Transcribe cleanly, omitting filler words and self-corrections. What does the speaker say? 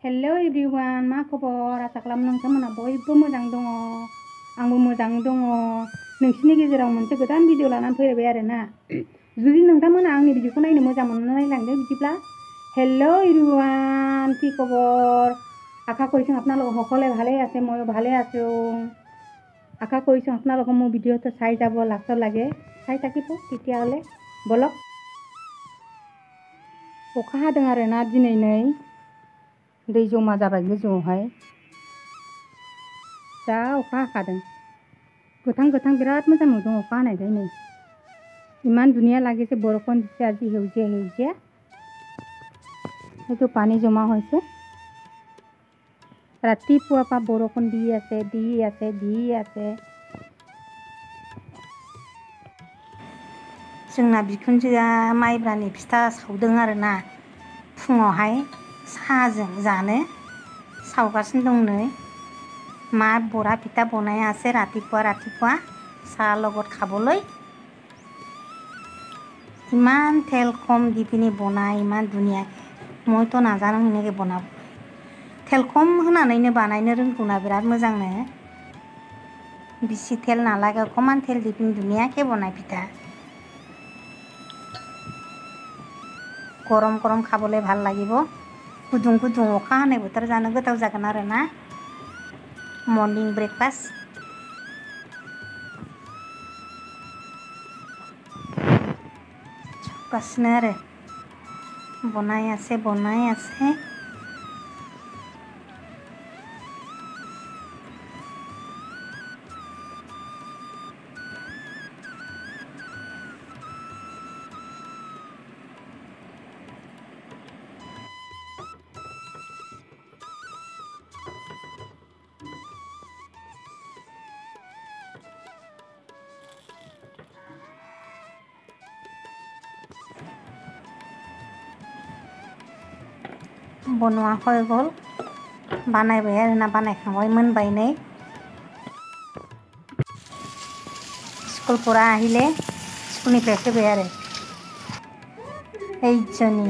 hello everyone मा खबर आसा खालामो नोंथांमोना बयबो मोजां दङ आंबो मोजां दङ नोंसिनि गेजेराव मोनसे गोदान भिडिअ लानानै फैबाय आरोना जुदि नोंथांमोना आंनि भिडिअखौ नायनो मोजां मोननानै लांदों बिदिब्ला हेलो एभ्रिवान কি খবৰ আশা কৰিছো আপোনালোক সকলোৱে ভালে আছে ময়ো ভালে আছো আশা কৰিছো আপোনালোক মোৰ ভিডিঅটো চাই যাব লাষ্টৰ লাগে চাই থাকিব তেতিয়াহ'লে বলক अखा हादों आरोना दिनै नै दै जमा जाबाय गोजौआवहाय जा अखा हाखादों गोथां गोथां बिराद मोजां नुदों अखा हानायखाय नै इमान धुनिया লাগিছে বৰষুণ দিছে আজি সেউজীয়া সেউজীয়া এইটো পানী জমা হৈছে ৰাতিপুৱা পৰা বৰষুণ দি আছে जोंना बिखुनजोआ माइब्रानि फिथा सावदों आरोना फुङावहाय साहाजों जानो सावगासिनो दं नै मा बरा पिठा বনাই আছে ৰাতিপুৱা চাহ লগত খাবলৈ ইমান তেল কম দি পিনি বনাই ইমান ধুনীয়াকৈ মইতো নাজানো এনেকৈ বনাব তেल কম होनानैनो बानायनो रोंगौना बिराद मोजांनो बेसि तेल नालागे अकमान तेल দি পিনি ধুনীয়াকৈ বনাই পিঠা गरम गरम खाबले ভাল লাগিব गुदुं गुदुं अखा हानाय बोथोर जानो गोथाव जागोन आरोना मर्निं ब्रेकफास्ट संगासिनो आरो बनाय আছে बनवा হৈ গ'ল बानायबाय आरोना बानायखांबाय मोनबाय नै स्कुलफोरा আহিলে स्कुलनिफ्राय फैबाय आरो এইजनी